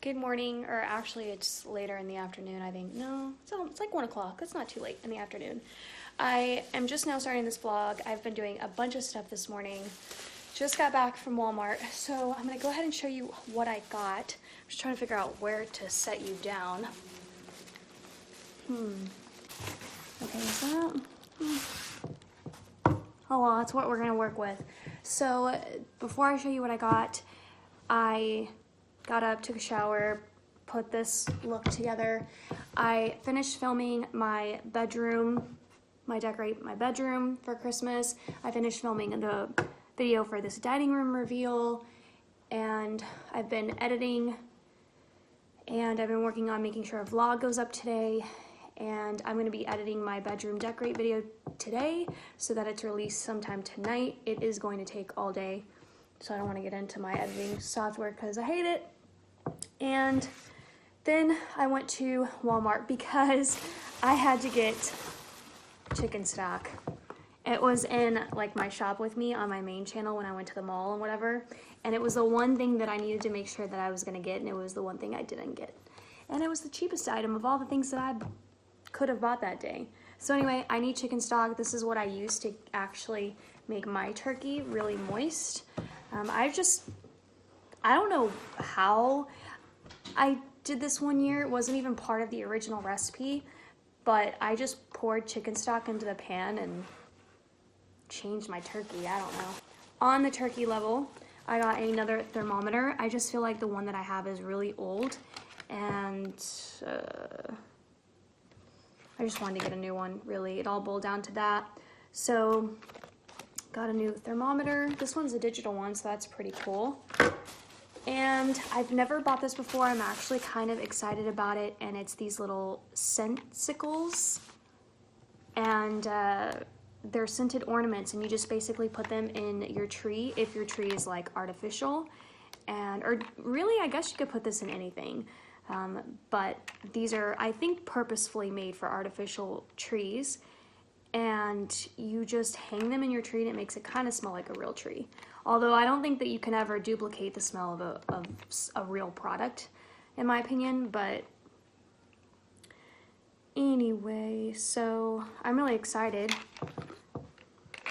Good morning, or actually it's later in the afternoon, I think. No, it's like 1 o'clock. It's not too late in the afternoon. I am just now starting this vlog. I've been doing a bunch of stuff this morning. Just got back from Walmart, so I'm gonna go ahead and show you what I got. I'm just trying to figure out where to set you down. Okay, is that? Oh well, that's what we're gonna work with. So before I show you what I got up, took a shower, put this look together. I finished filming my bedroom, decorate my bedroom for Christmas. I finished filming the video for this dining room reveal, and I've been editing, and I've been working on making sure a vlog goes up today, and I'm going to be editing my bedroom decorate video today so that it's released sometime tonight. It is going to take all day, so I don't want to get into my editing software because I hate it. And then I went to Walmart because I had to get chicken stock. It was in like my shop with me on my main channel when I went to the mall and whatever, and it was the one thing that I needed to make sure that I was going to get, and it was the one thing I didn't get, and it was the cheapest item of all the things that I could have bought that day. So anyway, I need chicken stock. This is what I use to actually make my turkey really moist. I don't know how I did this one year. It wasn't even part of the original recipe, but I just poured chicken stock into the pan and changed my turkey. I don't know. On the turkey level, I got another thermometer. I just feel like the one that I have is really old, and I just wanted to get a new one, really. It all boiled down to that. So got a new thermometer. This one's a digital one, so that's pretty cool. And I've never bought this before. I'm actually kind of excited about it, and it's these little scenticles, and they're scented ornaments, and you just basically put them in your tree if your tree is like artificial, or really I guess you could put this in anything, but these are, I think, purposefully made for artificial trees, and you just hang them in your tree and it makes it kind of smell like a real tree. Although I don't think that you can ever duplicate the smell of a real product, in my opinion, but anyway, so I'm really excited.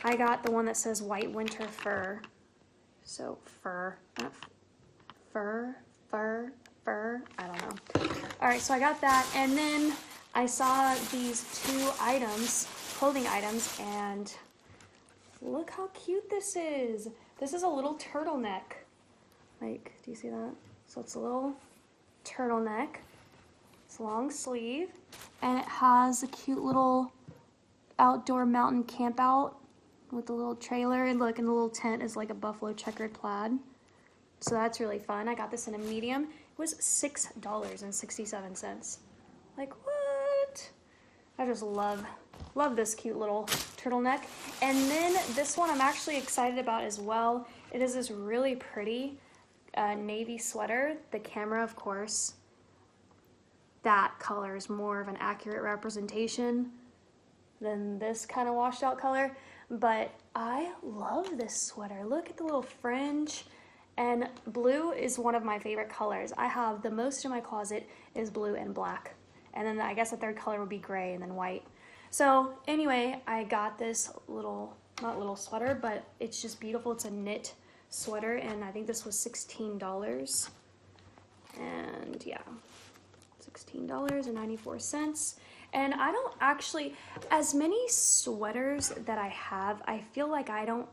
I got the one that says white winter fur. So fur, not fur, I don't know. All right, so I got that, and then I saw these two items, clothing items, and look how cute this is. This is a little turtleneck. Like, do you see that? So it's a little turtleneck. It's long sleeve, and it has a cute little outdoor mountain camp out with a little trailer, and look, and the little tent is like a buffalo checkered plaid. So that's really fun. I got this in a medium. It was $6.67. Like, what? I just love this cute little turtleneck. And then this one I'm actually excited about as well. It is this really pretty navy sweater. The camera, of course, that color is more of an accurate representation than this kind of washed out color, but I love this sweater. Look at the little fringe, and blue is one of my favorite colors. I have the most in my closet is blue and black, and then I guess the third color would be gray and then white. So anyway, I got this little, not little sweater, but it's just beautiful. It's a knit sweater, and I think this was $16. And yeah, $16.94. And I don't actually, as many sweaters that I have, I feel like I don't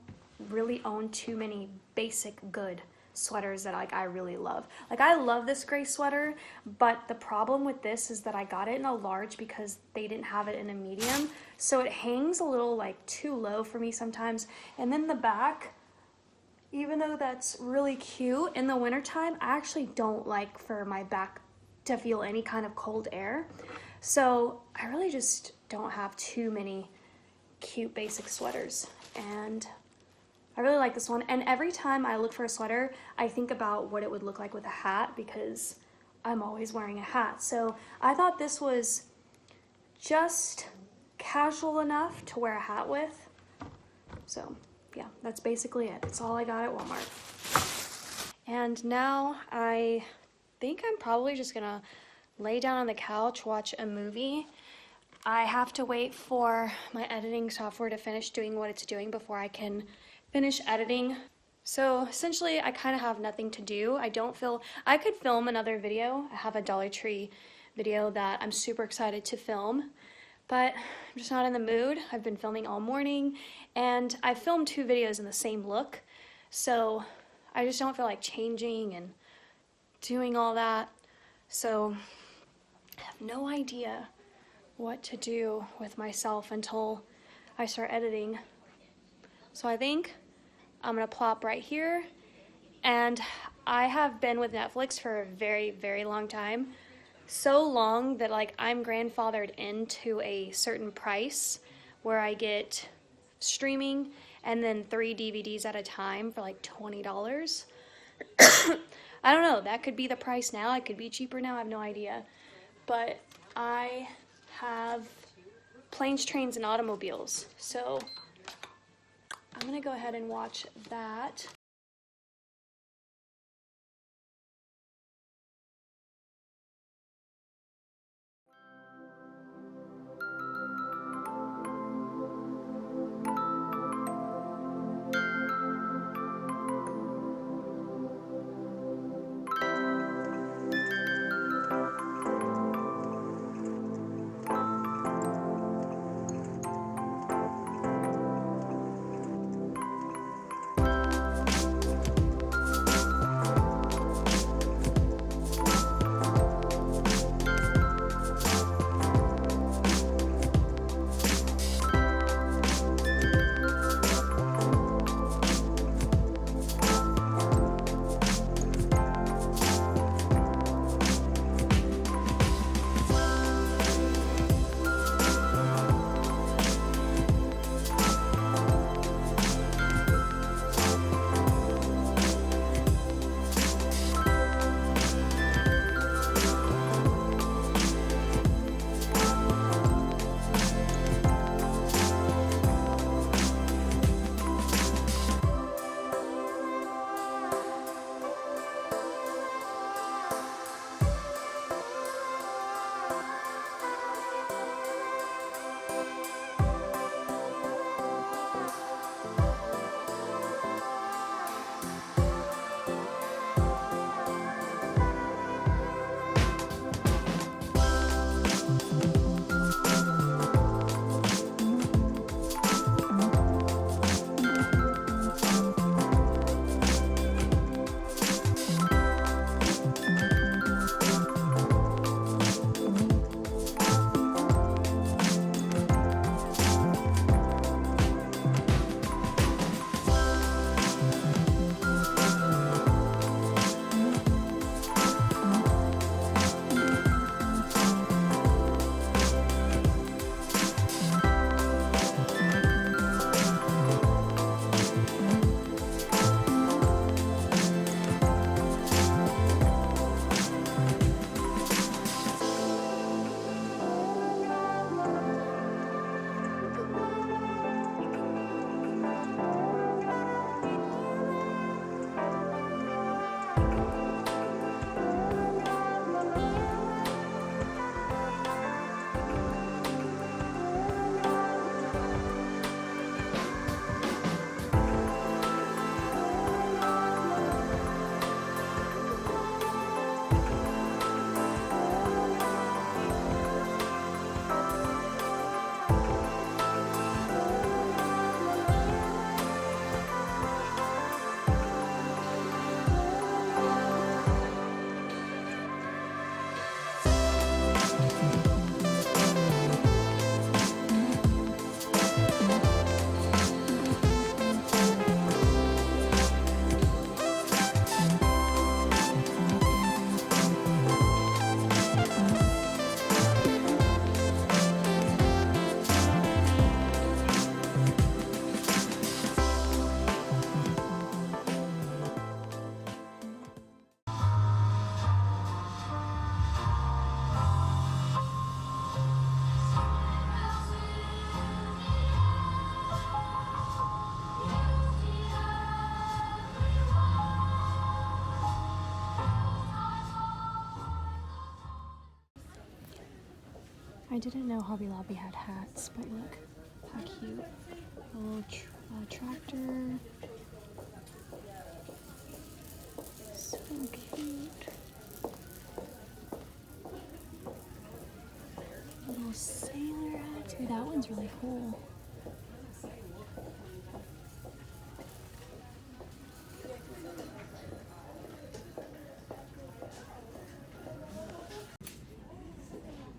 really own too many basic good sweaters that I really love. Like, I love this gray sweater, but the problem with this is that I got it in a large because they didn't have it in a medium, so it hangs a little like too low for me sometimes. And then the back, even though that's really cute in the wintertime, I actually don't like for my back to feel any kind of cold air, so I really just don't have too many cute basic sweaters, and I really like this one. And every time I look for a sweater, I think about what it would look like with a hat, because I'm always wearing a hat. So I thought this was just casual enough to wear a hat with. So yeah, that's basically it. That's all I got at Walmart. And now I think I'm probably just gonna lay down on the couch, watch a movie. I have to wait for my editing software to finish doing what it's doing before I can finish editing. So essentially, I kind of have nothing to do. I could film another video. I have a Dollar Tree video that I'm super excited to film, but I'm just not in the mood. I've been filming all morning, and I filmed 2 videos in the same look, so I just don't feel like changing and doing all that. So I have no idea what to do with myself until I start editing. So I think I'm gonna plop right here, and I have been with Netflix for a very, very long time. So long that like I'm grandfathered into a certain price where I get streaming and then 3 DVDs at a time for like $20. I don't know, that could be the price now. It could be cheaper now, I have no idea. But I have Planes, Trains, and Automobiles. So I'm gonna go ahead and watch that. I didn't know Hobby Lobby had hats, but look how cute. A little tractor. So cute. A little sailor hat. Ooh, that one's really cool.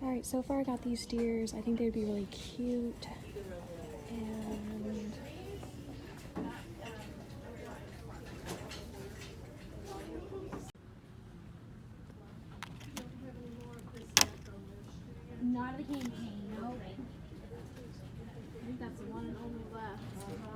Alright, so far I got these deers. I think they'd be really cute. And not a campaign, no. I think that's the one and only left.